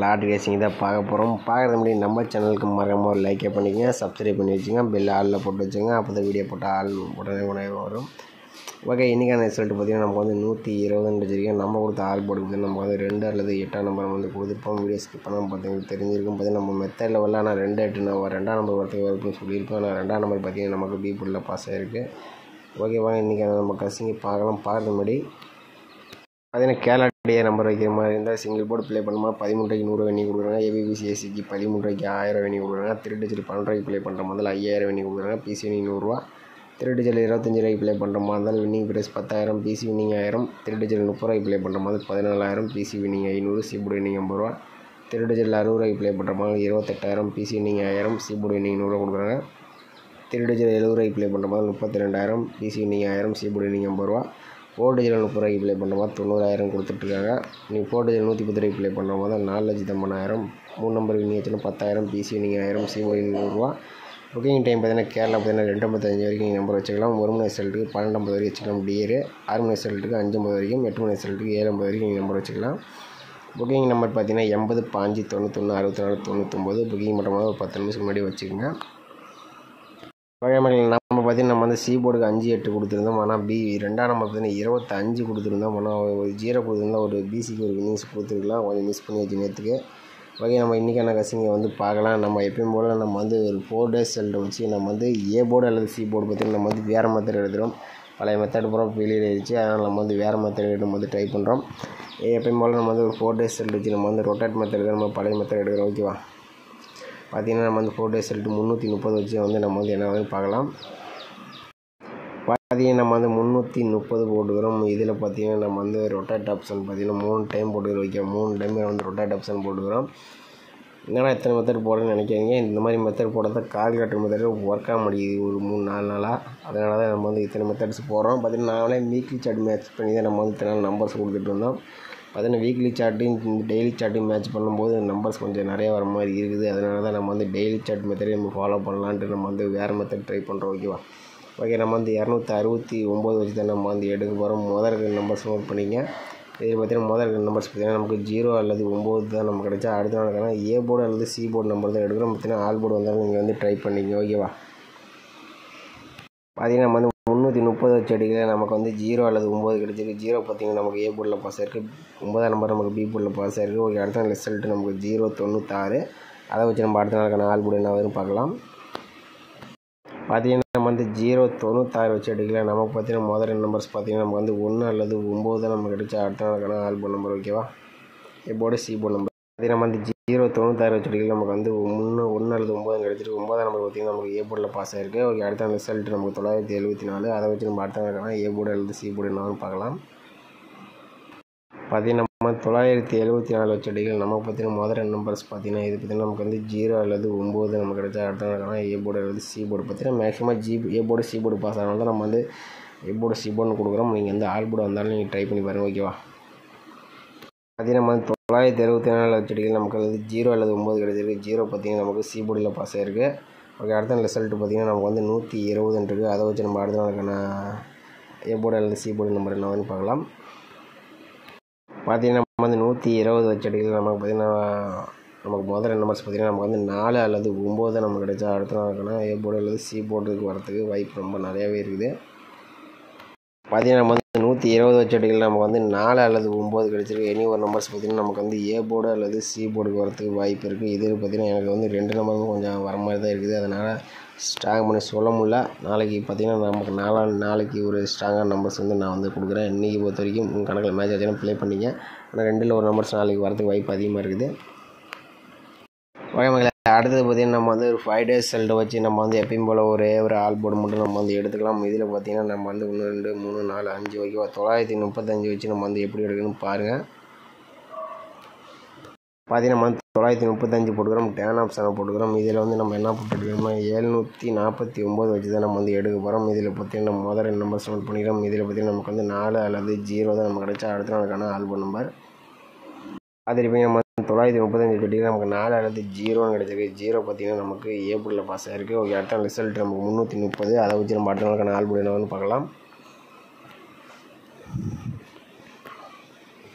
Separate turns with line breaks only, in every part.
Lottery racing தான் பார்க்க போகிறோம். பார்க்குறது முன்னாடி நம்ம சேனலுக்கு மறக்காம ஒரு லைக்கே பண்ணிக்கங்க, சப்ஸ்கிரைப் பண்ணி வச்சுங்க, பெல் ஆளில் போட்டு வச்சுங்க. அப்போ தான் வீடியோ போட்டால் ஆள் உடனே வரும். ஓகே, இன்றைக்கான ரிசல்ட் பார்த்திங்கன்னா நமக்கு வந்து 120 வச்சுருக்கேன். நம்ம கொடுத்த ஆள் போர்டு பார்த்திங்கன்னா நம்ம வந்து 2 அல்லது 8ஆம் நம்பர் வந்து கொடுத்துருப்போம். வீடியோ ஸ்கிப் பண்ணாமல் பார்த்தீங்கன்னா தெரிஞ்சிருக்கும். பார்த்தீங்கன்னா நம்ம மெத்தடில் வரல, ஆனால் 2 8 நான் 2ஆம் நம்பர் வரத்துக்கு வருதுன்னு சொல்லியிருப்பேன். ஆனால் 2ஆம் நம்பர் பார்த்திங்கன்னா நமக்கு பி புல்லில் பாஸ் ஆகிருக்கு. ஓகே வாங்க, இன்றைக்கான நம்ம கசிங்க பார்க்கலாம். பார்க்குறது முன்னாடி பார்த்தீங்கன்னா கேரளா டே நம்பர் வைக்கிற மாதிரி இருந்தால் சிங்கிள் போர்டு ப்ளே பண்ணுமா 13 ரூபாய்க்கு 100 வெண்ணி கொடுக்குறாங்க. ஏபிபிசி ஏசிக்கு 13 ரூபாய்க்கு 1000 வெண்ணி கொடுக்குறாங்க. திருட்டு 12 ரூபாய்க்கு ப்ளே பண்ணுற மாதிரி 5000 வெண்ணி கொடுக்குறாங்க. பிசி வினிங் 100 ரூபா. திருட்டு 25 ரூபாய்க்கு ப்ளே பண்ணுற மாதிரி இருந்தால் வின்னிங் ப்ரைஸ் 10,000, பிசி வினிங் 1000. திருட்டு 30 ரூபாய்க்கு ப்ளே பண்ணுற மாதிரி 14,000, பிசி வினிங் 500, சிபோர்டு வினிங் 50 ரூபா. திருட்டு 60 ரூபாய்க்கு ப்ளே பண்ணுற மாதிரி 28,000, பிசி வினிங் 1000, சிபோர்டு வினிங் 100 ரூபா கொடுக்குறாங்க. திருட்டு 70 ரூபாய்க்கு ப்ளே பண்ணுற மாதிரி 32,000, பிசி வினிங் 1000, சிபோர்டு வினிங் 50 ரூபா. 4 டிஜில் 30 ரூபாய்க்கு ப்ளே பண்ணுற மாதிரி 90,000 கொடுத்துட்ருக்காங்க. நீங்கள் 4 டிஜில் 110 ரூபாய்க்கு ப்ளே பண்ணுற மாதிரி 4,50,000. 3 நம்பர் வினிங் வச்சுன்னா 10,000, பிசி வினிங் 1000, சிபோர்டு வினிங் 100 ரூபா. புக்கிங் டைம் பார்த்தீங்கன்னா கேரளா பார்த்தீங்கன்னா 2:55 வரைக்கும் நீங்கள் நம்பர் வச்சுக்கலாம். 1 மணி ரிசல்ட்டுக்கு 12:50 வரைக்கும் வச்சுக்கலாம் டியரு. 6 மணி ரிசல்ட்டுக்கு 5:50 வரைக்கும், 8 மணி ரிசல்ட்டுக்கு 7:50 வரைக்கும் நீங்கள் நம்பர் வச்சுக்கலாம். புக்கிங் நம்பர் பார்த்தீங்கன்னா 80 5 91 64 99. புக்கிங் மட்டும் ஒரு 10 நிமிஷம் முன்னாடி வச்சுக்கோங்க. வகைமைகள் நம்ம பார்த்தீங்கன்னா நம்ம வந்து சி போர்டுக்கு 5 8 கொடுத்துருந்தோம். ஆனால் 2ஆம் நம்பர் பார்த்தீங்கன்னா 25 கொடுத்துருந்தோம். ஆனால் ஒரு 0 கொடுத்துருந்தோம். ஒரு பிசிக்கு ஒரு வின்னிங்ஸ் கொடுத்துருக்கலாம். கொஞ்சம் மிஸ் பண்ணி வச்சு நேற்றுக்கு. வகை நம்ம இன்றைக்கான கசிங்க வந்து பார்க்கலாம். நம்ம எப்பயும் போல் நம்ம வந்து ஒரு 4 டேஸ் ரிசல்ட்டை வச்சு நம்ம வந்து ஏ போர்டு அல்லது சி போர்டு பார்த்திங்கன்னா நம்ம வந்து வேறு மெத்தட் எடுத்துகிறோம். பழைய மெத்தட் பூரா ஃபெயிலியர் ஆகிடுச்சு. அதனால் நம்ம வந்து வேறு மெத்தட் நம்ம வந்து ட்ரை பண்ணுறோம். எப்பயும் போல் நம்ம வந்து ஒரு 4 டேஸ் ரிசல்ட் வச்சு நம்ம வந்து ரொட்டேட் மெத்தட் நம்ம பழைய மெத்தட் எடுக்கிறோம். ஓகேவா, பார்த்திங்கன்னா நம்ம வந்து 4 டேஸ் ரிசல்ட் 330 வச்சு வந்து நம்ம வந்து என்ன வந்து பார்க்கலாம். பார்த்திங்கன்னா நம்ம வந்து 330 போட்டுக்கிறோம். இதில் பார்த்திங்கன்னா நம்ம வந்து ரொட்டேட் ஆப்ஷன் பார்த்திங்கன்னா 3 டைம் போட்டுக்கிறோம். வைக்க 3 டைம் வந்து ரொட்டேட் ஆப்ஷன் போட்டுக்கிறோம். என்னன்னா இத்தனை மெத்தட் போடுறேன்னு நினைக்கிறீங்க. இந்த மாதிரி மெத்தட் போடுறத கால்குலேட்டர் மெத்தட் ஒர்க் ஆக முடியுது ஒரு 3-4 நாளாக. அதனால தான் நம்ம வந்து இத்தனை மெத்தட்ஸ் போடுறோம். பார்த்திங்கன்னா நாங்களே வீக்லி சார்ட் மேட்ச் பண்ணி தான் நம்ம வந்து இத்தனை நாள் நம்பர்ஸ் கொடுத்துட்டு இருந்தோம். பார்த்தீங்கன்னா வீக்லி சார்ட்டையும் டெய்லி சார்ட்டையும் மேட்ச் பண்ணும்போது நம்பர்ஸ் கொஞ்சம் நிறையா வர மாதிரி இருக்குது. அதனால தான் நம்ம வந்து டெய்லி சார்ட் மெத்தடே நம்ம ஃபாலோ பண்ணலான்ட்டு நம்ம வந்து வேறு மெத்தட் ட்ரை பண்ணுறோம். ஓகேவா, ஓகே நம்ம வந்து 269 வச்சு தான் நம்ம வந்து எடுக்க போகிறோம். முதல் நம்பர்ஸ் நோட் பண்ணிங்க. இதில் பார்த்தீங்கன்னா முதல் நம்பர்ஸ் பார்த்திங்கன்னா நமக்கு 0 அல்லது 9 தான் நமக்கு கிடைச்சா. அடுத்த நாளுக்கான ஏ போர்டு அல்லது சி போர்டு நம்பர் தான் எடுக்கிறோம். பார்த்திங்கன்னா ஆல் போர்டு வந்தாலும் நீங்கள் வந்து ட்ரை பண்ணிங்க. ஓகேவா, பார்த்திங்கன்னா நம்ம வந்து 330 வச்சு அடிக்கல. நமக்கு வந்து 0 அல்லது 9 கிடச்சிருக்கு. 0 பார்த்திங்கன்னா நமக்கு ஏ போர்டில் பாஸ் ஆகிருக்கு. 9ஆம் நம்பர் நமக்கு பி போர்டில் பாஸ் ஆகிருக்கு. ஓகே, அடுத்த நாள் ரிசல்ட்டு நமக்கு 096. அதை வச்சு நம்ம அடுத்த நாளுக்கான ஆல் போர்டு என்ன வருதுன்னு பார்க்கலாம். பார்த்திங்கன்னா நம்ம வந்து 096 வச்சு அடிக்கல. நமக்கு பார்த்திங்கன்னா முதல் 2 நம்பர்ஸ் பார்த்திங்கன்னா நமக்கு வந்து 1 அல்லது 9 தான் நமக்கு கிடைச்சா. அடுத்த நாளுக்கான ஆல் போர்டு நம்பர். ஓகேவா, A board C board number பார்த்திங்கன்னா நம்ம வந்து 096 வச்சு அடிக்கல. நமக்கு வந்து 1 அல்லது 9 கிடச்சிருக்கு. 9ஆம் நம்பர் பார்த்திங்கன்னா நமக்கு ஏ போர்டில் பாஸ் ஆகிருக்கு. ஓகே, அடுத்த ரிசல்ட் நமக்கு 974. அதை வச்சு நம்ம அடுத்த நாளுக்கான ஏ போர்டு அல்லது சி போர்டு என்னன்னு பார்க்கலாம். பார்த்திங்கன்னா நம்ம 974 வச்சு அடிக்கல. நமக்கு பார்த்திங்கன்னா முதல் 2 நம்பர்ஸ் பார்த்திங்கன்னா இது பார்த்திங்கன்னா நமக்கு வந்து 0 அல்லது 9 நமக்கு கிடைச்சா. அடுத்த நாளுக்கான ஏ போர்டு அல்லது சி போர்டு பார்த்திங்கன்னா maximum A board C board pass ஆனாலும் தான் நம்ம வந்து ஏ போர்டு சி போர்டுன்னு கொடுக்குறோம். நீங்கள் வந்து ஆல் போர்டு வந்தாலும் நீங்கள் ட்ரை பண்ணி பாருங்கள். ஓகேவா, பார்த்திங்கன்னா நம்ம 974 வச்சு அடிக்கல. நமக்கு அல்லது 0 அல்லது 9 கிடைச்சிருக்கு. 0 பார்த்திங்கன்னா நமக்கு சி போர்டில் பாஸ் ஆகிருக்கு. ஓகே, அடுத்த ரிசல்ட்டு பார்த்திங்கன்னா நமக்கு வந்து 120 இருக்குது. அதை வச்சு நம்ம அடுத்த நாளுக்கான ஏ போர்டு அல்லது சி போர்டு நம்பர் என்ன வந்து பார்க்கலாம். பார்த்திங்கன்னா நம்ம வந்து 120 வச்சு அடிக்கல. நமக்கு பார்த்திங்கன்னா நமக்கு முதல் 2 நம்பர்ஸ் பார்த்திங்கன்னா நமக்கு வந்து 4 அல்லது 9 நமக்கு கிடைச்சா. அடுத்த நாளுக்கான ஏ போர்டு அல்லது சி போர்டுக்கு வரத்துக்கு வாய்ப்பு ரொம்ப நிறையாவே இருக்குது. பார்த்திங்கன்னா நம்ம வந்து 120 வச்சு அடிக்கல. நமக்கு வந்து 4 அல்லது 9 கிடைச்சிருக்கு. இனி ஒரு நம்பர்ஸ் பார்த்திங்கன்னா நமக்கு வந்து ஏ போர்டு அல்லது சி போர்டுக்கு வரத்துக்கு வாய்ப்பு இருக்குது. இது பார்த்திங்கன்னா எனக்கு வந்து 2 நம்பரும் கொஞ்சம் வர மாதிரி தான் இருக்குது. அதனால் ஸ்ட்ராங் பண்ணி சொல்ல முடியல. நாளைக்கு பார்த்திங்கன்னா நமக்கு நாளைக்கு ஒரு ஸ்ட்ராங்கான நம்பர்ஸ் வந்து நான் வந்து கொடுக்குறேன். இன்றைக்கி பொறுத்த வரைக்கும் கணக்கில் மேட்ச் ஆச்சுன்னா ப்ளே பண்ணிங்க. ஆனால் 2ல் ஒரு நம்பர்ஸ் நாளைக்கு வரதுக்கு வாய்ப்பு அதிகமாக இருக்குது. வகைமகளை அடுத்தது பார்த்திங்கன்னா நம்ம வந்து ஒரு 5 டேஸ் ரிசல்ட்டை வச்சு நம்ம வந்து எப்பயும் போல் ஒரே ஒரு ஆல் போர்டு மட்டும் நம்ம வந்து எடுத்துக்கலாம். இதில் பார்த்திங்கன்னா நம்ம வந்து 1 2 3 4 5 ஓகேவா 935 வச்சு நம்ம வந்து எப்படி எடுக்கணும்னு பாருங்கள். பார்த்திங்கன்னா நம்ம வந்து 935 போட்டுக்கிறோம். டேன் ஆப்ஷனை போட்டுக்கிறோம். இதில் வந்து நம்ம என்ன போட்டுக்கிறோம்னா 749 வச்சு தான் நம்ம வந்து எடுக்க போகிறோம். இதில் பார்த்திங்கன்னா நம்ம முதல் 2 நம்பர்ஸ் நோட் பண்ணிக்கிறோம். இதில் பார்த்திங்கன்னா நமக்கு வந்து 4 அல்லது 0 தான் நமக்கு கிடைச்சா. அடுத்த நாளுக்கான ஆல் போர்டு நம்பர் அது இப்போ நம்ம 935 வச்சுட்டிங்கன்னா நமக்கு 4 அல்லது 0ன்னு கிடச்சிருக்கு. 0 பார்த்திங்கன்னா நமக்கு ஏ போர்டில் பாஸ் ஆகிருக்கு. ஓகே, அடுத்த ரிசல்ட் நமக்கு 330. அதை வச்சு நம்ம அடுத்த நாளுக்கான ஆல் போர்டு என்னன்னு பார்க்கலாம்.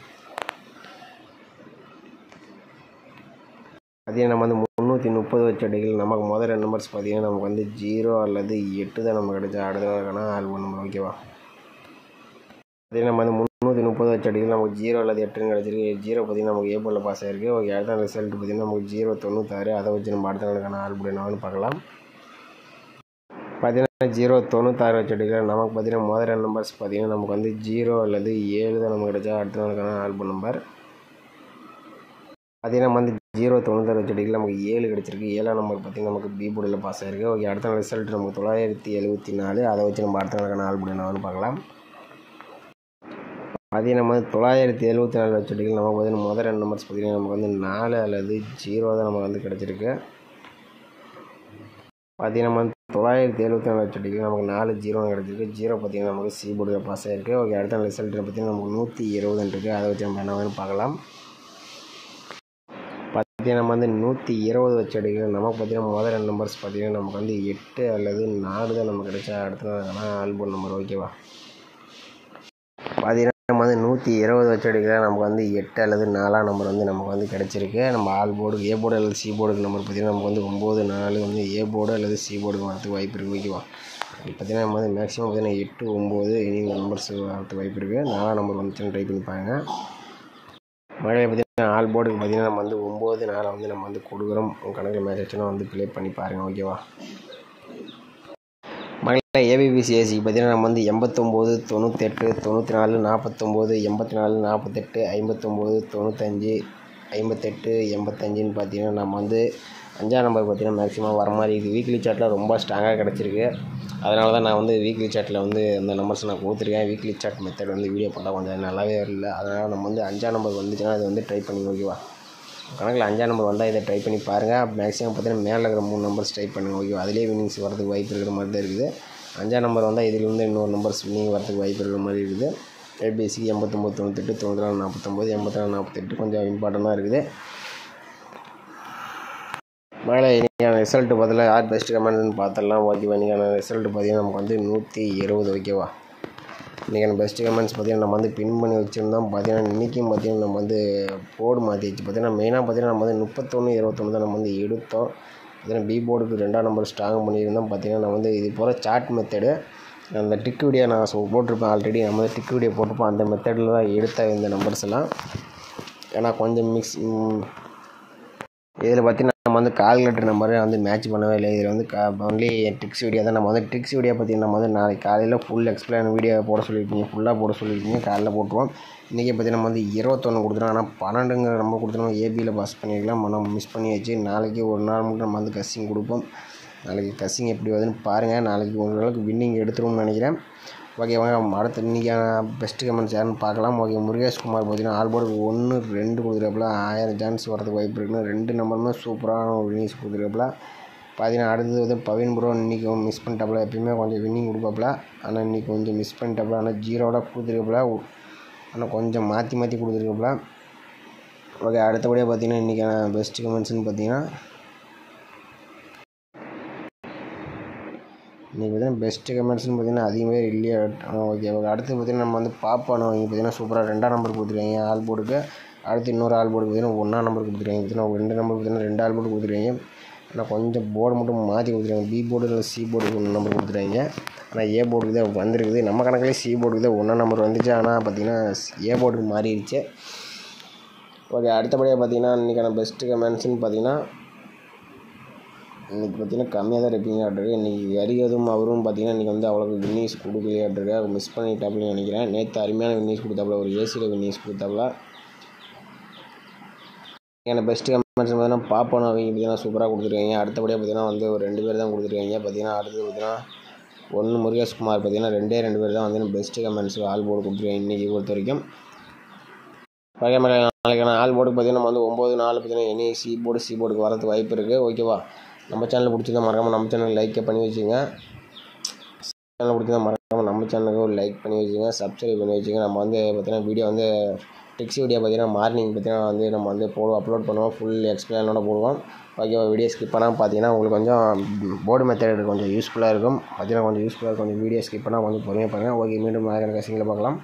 பார்த்தீங்கன்னா நம்ம வந்து 330 வச்ச அடிகள் நமக்கு முதல் 2 நம்பர்ஸ் பார்த்தீங்கன்னா நமக்கு வந்து 0 அல்லது 8 தான் நமக்கு கிடைச்சா அடுத்த நாளுக்கான ஆல்பம் நம்பர். ஓகேவா? பார்த்தீங்கன்னா நம்ம வந்து 330 வச்ச அடிகள் நமக்கு 0 அல்லது 8ன்னு கிடச்சிருக்கு. 0 பார்த்தீங்கன்னா நமக்கு ஏ போர்டில் பாஸ் ஆகிருக்கு. ஓகே, அடுத்த ரிசல்ட் பார்த்தீங்கன்னா நமக்கு 096. அதை வச்சு நம்ம அடுத்த நாளுக்கான ஆல்பம் என்னன்னு பார்க்கலாம். பார்த்தீங்கன்னா 096 வச்ச அடிகள் நமக்கு பார்த்தீங்கன்னா முதல் 2 நம்பர்ஸ் பார்த்தீங்கன்னா நமக்கு வந்து 0 அல்லது 7 தான் நமக்கு கிடைச்சா அடுத்த நாளுக்கான ஆல்பம் நம்பர். பார்த்தீங்கன்னா வந்து 096 வச்ச அடிகள் நமக்கு 7 கிடச்சிருக்கு. 7ஆம் நம்பர் பார்த்தீங்கன்னா நமக்கு பி போர்டில் பாஸ் ஆகிருக்கு. ஓகே, அடுத்த ரிசல்ட் நமக்கு 974. அதை வச்சு நம்ம அடுத்த நாளுக்கான ஆல்பம் என்னன்னு பார்க்கலாம். பார்த்தீங்கன்னா நம்ம 974 வச்ச அடிகள் நமக்கு பார்த்தீங்கன்னா முதல் 2 நம்பர்ஸ் பார்த்தீங்கன்னா நமக்கு வந்து 4 அல்லது 0 தான் நமக்கு வந்து கிடச்சிருக்கு. பார்த்தீங்கன்னா நம்ம 974 வச்ச அடிகள் நமக்கு 4 0 கிடச்சிருக்கு. 0 பார்த்தீங்கன்னா நமக்கு சி போர்டில் பாஸ் ஆகிருக்கு. ஓகே, அடுத்த ரிசல்ட் பார்த்தீங்கன்னா நமக்கு 120 இருக்குது. அதை வச்சு நம்ம என்ன வேணும் பார்க்கலாம். பார்த்தீங்கன்னா நம்ம வந்து 120 வச்ச அடிகள் நமக்கு பார்த்தீங்கன்னா முதல் 2 நம்பர்ஸ் பார்த்தீங்கன்னா நமக்கு வந்து 8 அல்லது 4 தான் நமக்கு கிடைச்சா அடுத்த நாளுக்கான ஆல்பம் நம்பர். ஓகேவா? பார்த்தீங்கன்னா நம்ம வந்து 120 வச்ச அடிகள் நமக்கு வந்து 8 அல்லது 4ஆம் நம்பர் வந்து நமக்கு வந்து கிடச்சிருக்கு. நம்ம ஆல் போர்டு ஏ போர்டு அல்லது சி போர்டுக்கு நம்பர் பார்த்தீங்கன்னா நமக்கு வந்து 9 4 வந்து ஏ போர்டு அல்லது சி போர்டுக்கு வரதுக்கு வாய்ப்பு இருக்குது. ஓகேவா? பார்த்தீங்கன்னா நம்ம வந்து மேக்ஸிமம் பார்த்தீங்கன்னா 8 9 இனி இந்த நம்பர்ஸ் வரதுக்கு வாய்ப்பு இருக்குது. 4ஆம் நம்பர் வந்துச்சுன்னு ட்ரை பண்ணி பாருங்க. மழையை பார்த்தீங்கன்னா ஆல் போர்டுக்கு பார்த்தீங்கன்னா நம்ம வந்து 9 4 வந்து நம்ம வந்து கொடுக்குறோம். உங்கள் கணக்கில் மேட்ச் ஆச்சுன்னா வந்து ப்ளே பண்ணி பாருங்கள். ஓகேவா? மகளிர் ஏபிபிசிஎஸ்சி பார்த்தீங்கன்னா நம்ம வந்து 89 98 94 49 84 48 59 95 58 85ன்னு பார்த்தீங்கன்னா நம்ம வந்து 5ஆம் நம்பர் பார்த்தீங்கன்னா மேக்ஸிமம் வர மாதிரி இருக்குது. வீக்லி சார்ட்டில் ரொம்ப ஸ்ட்ராங்காக கிடச்சிருக்கு. அதனால தான் நான் வந்து வீக்லி சார்ட்டில் வந்து அந்த நம்பர்ஸ் நான் கொடுத்துருக்கேன். வீக்லி சார்ட் மெத்தட் வந்து வீடியோ போட்டால் கொஞ்சம் நல்லாவே இல்லை. அதனால் நம்ம வந்து 5ஆம் நம்பர் வந்துச்சுன்னா அதை வந்து ட்ரை பண்ணி. ஓகேவா? கணக்கில் 5ஆம் நம்பர் வந்தால் இதை ட்ரை பண்ணி பாருங்கள். மேக்ஸிமம் பார்த்தீங்கன்னா மேலே இருக்கிற 3 நம்பர்ஸ் ட்ரை பண்ணுங்கள். ஓகேவா? அதிலே வின்னிங்ஸ் வரதுக்கு வாய்ப்பு இருக்கிற மாதிரி தான் இருக்குது. 5ஆம் நம்பர் வந்தால் இதிலிருந்து இன்னொரு நம்பர்ஸ் வின்னிங் வரதுக்கு வாய்ப்பு இருக்கிற மாதிரி இருக்குது. ஏபிசி 89 98 94 49 84 48 கொஞ்சம் இம்பார்ட்டண்ட்டாக இருக்குது. மேலே இன்றைக்கான ரிசல்ட்டு பார்த்தல யார் பெஸ்ட்டு கமெண்ட்னு பார்த்துடலாம். ஓகேவா? இன்றைக்கான ரிசல்ட்டு பார்த்தீங்கன்னா நமக்கு வந்து 120. ஓகேவா? இன்றைக்கான பெஸ்ட்டு கமெண்ட்ஸ் பார்த்தீங்கன்னா நம்ம வந்து பின் பண்ணி வச்சுருந்தோம். பார்த்தீங்கன்னா இன்றைக்கும் பார்த்தீங்கன்னா நம்ம வந்து போர்டு மாற்றிச்சு. பார்த்தீங்கன்னா மெயினாக பார்த்தீங்கன்னா நம்ம வந்து 31 21 தான் நம்ம வந்து எடுத்தோம். பார்த்தீங்கன்னா பி போர்டுக்கு 2ஆம் நம்பர் ஸ்ட்ராங் பண்ணியிருந்தோம். பார்த்தீங்கன்னா நான் வந்து இது போல் சார்ட் மெத்தடு அந்த டிக் வீடியோ நான் போட்டிருப்பேன். ஆல்ரெடி நம்ம வந்து டிக் வீடியோ போட்டிருப்போம். அந்த மெத்தடில் தான் எடுத்த இந்த நம்பர்ஸ் எல்லாம். ஏன்னா கொஞ்சம் இதில் பார்த்தீங்கன்னா நம்ம வந்து கால்குலேட்டர் நம்பரை வந்து மேட்ச் பண்ணவே இல்லை. இதில் வந்து ஒன்லி ட்ரிக்ஸ் வீடியோ தான். நம்ம வந்து ட்ரிக்ஸ் வீடியோ பார்த்தீங்கன்னா நம்ம வந்து நாளைக்கு காலையில் ஃபுல் எக்ஸ்பிளைன் வீடியோ போட சொல்லியிருக்கீங்க. ஃபுல்லாக போட சொல்லியிருக்கீங்க. காலையில் போட்டுருவோம். இன்றைக்கி பார்த்தீங்கன்னா நம்ம வந்து 21 கொடுத்துருவோம். ஆனால் 12ங்கிற நம்பர் கொடுத்துருவோம். ஏபியில் பாஸ் பண்ணியிருக்கலாம். நம்ம மிஸ் பண்ணியாச்சு. நாளைக்கு ஒரு நாள் மட்டும் நம்ம வந்து கஸ்ஸிங் கொடுப்போம். நாளைக்கு கஸ்ஸிங் எப்படி வருதுன்னு பாருங்கள். நாளைக்கு ஓரளவுக்கு வின்னிங் எடுத்துருவோம்னு நினைக்கிறேன். ஓகே, வாங்க அடுத்து இன்றைக்கான பெஸ்ட்டு கமெண்ட்ஸ் யாருன்னு பார்க்கலாம். ஓகே, முருகேஷ்குமார் பார்த்தீங்கன்னா ஆல் போர்டுக்கு 1 2 கொடுத்துருக்காப்புல. 1000 சான்ஸ் வரதுக்கு வாய்ப்பு இருக்குன்னு 2 நம்பருமே சூப்பரான ஒரு வின்னிங்ஸ் கொடுத்துருக்காப்புல. பார்த்தீங்கன்னா அடுத்தது வந்து பவின் ப்ரோ இன்றைக்கி மிஸ் பண்ணிட்டாப்புல. எப்பயுமே கொஞ்சம் வின்னிங் கொடுப்பாப்புல. ஆனால் இன்றைக்கி கொஞ்சம் மிஸ் பண்ணிட்டாப்புல. ஆனால் 0 கொடுத்துருக்காப்புல. ஆனால் கொஞ்சம் மாற்றி கொடுத்துருக்காப்புல. ஓகே, அடுத்தபடியாக பார்த்தீங்கன்னா இன்றைக்கான பெஸ்ட்டு கமெண்ட்ஸ்னு பார்த்தீங்கன்னா இன்றைக்கி பார்த்தீங்கன்னா பெஸ்ட்டு கமெண்ட்ஸ்னு பார்த்தீங்கன்னா அதிகமே இல்லையா. ஓகே, அடுத்து பார்த்தீங்கன்னா நம்ம வந்து பாப்பானோ இங்கே பார்த்தீங்கன்னா சூப்பராக 2ஆம் நம்பர் கொடுத்துருக்காங்க ஆல் போர்டுக்கு. அடுத்து இன்னொரு ஆல் போர்டுக்கு பார்த்தீங்கன்னா 1ஆம் நம்பர் கொடுத்துருக்காங்க. பார்த்தீங்கன்னா 2 நம்பர் பார்த்தீங்கன்னா 2 ஆல் போர்டு கொடுத்துருக்காங்க. ஆனால் கொஞ்சம் போர்டு மட்டும் மாற்றி கொடுத்துருக்காங்க. பி போர்டு இல்லை சி போர்டுக்கு 1 நம்பர் கொடுத்துருக்காங்க. ஆனால் ஏ போர்டுக்கு தான் வந்திருக்குது. நம்ம கணக்கிலே சி போர்டுக்கு தான் 1ஆம் நம்பர் வந்துச்சு. ஆனால் பார்த்தீங்கன்னா ஏ போர்டுக்கு மாறிடுச்சு. ஓகே, அடுத்தபடியாக பார்த்தீங்கன்னா இன்றைக்கான பெஸ்ட்டு கமெண்ட்ஸ்னு பார்த்தீங்கன்னா இன்றைக்கி பார்த்தீங்கன்னா கம்மியாக தான் இருப்பீங்களாட்டிருக்கு. இன்றைக்கி வரிகதும் அவரும் பார்த்தீங்கன்னா இன்றைக்கி வந்து அவ்வளோக்கு வின்னிங்ஸ் கொடுக்கலையாட்டிருக்கு. அவர் மிஸ் பண்ணிட்டாப்புலன்னு நினைக்கிறேன். நேற்று அருமையான வின்னிங்ஸ் கொடுத்தாப்புல. ஒரு ஏசியில் வின்னிங்ஸ் கொடுத்தாப்புல. எனக்கு பெஸ்ட்டு கமெண்ட்ஸ் பார்த்தீங்கன்னா பாப்பானோ அவங்க பார்த்தீங்கன்னா சூப்பராக கொடுத்துருக்காங்க. அடுத்தபடியாக பார்த்தீங்கன்னா வந்து ஒரு 2 பேர் தான் கொடுத்துருக்காங்க. பார்த்தீங்கன்னா அடுத்தது பார்த்தீங்கன்னா 1 முருகேஷ்குமார் பார்த்தீங்கன்னா 2 பேர் தான் வந்து பெஸ்ட்டு கமெண்ட்ஸ் ஆல் போர்டு கொடுத்துருக்காங்க இன்றைக்கி பொறுத்த வரைக்கும். நாளைக்கான ஆல் போர்டுக்கு பார்த்தீங்கன்னா நம்ம வந்து 9 4 பார்த்தீங்கன்னா இனி சி போர்டுக்கு வரதுக்கு வாய்ப்பு இருக்குது. ஓகேவா? நம்ம சேனல் பிடிச்சிருந்தா மறக்காமல் நம்ம சேனல் லைக்கை பண்ணி வச்சுங்க. சேனல் பிடிச்சிருந்தா மறக்காமல் நம்ம சேனலுக்கு ஒரு லைக் பண்ணி வச்சுங்க. சப்ஸ்கிரைப் பண்ணி வச்சுங்க. நம்ம வந்து பார்த்தீங்கன்னா வீடியோ வந்து ட்ரிக்ஸ் வீடியோ பார்த்தீங்கன்னா மார்னிங் பார்த்தீங்கன்னா வந்து நம்ம வந்து அப்லோட் பண்ணுவோம். ஃபுல் எக்ஸ்பிளைனோட போடுவோம். ஓகேவா? வீடியோ ஸ்கிப் பண்ணால் பார்த்தீங்கன்னா உங்களுக்கு கொஞ்சம் போர்டு மெத்தட் கொஞ்சம் யூஸ்ஃபுல்லாக இருக்கும். பார்த்தீங்கன்னா கொஞ்சம் யூஸ்ஃபுல்லாக இருக்கும். கொஞ்சம் வீடியோ ஸ்கிப் பண்ணால் கொஞ்சம் பொறுமையாக பாருங்கள். ஓகே, மீண்டும் கசிங்கில் பார்க்கலாம்.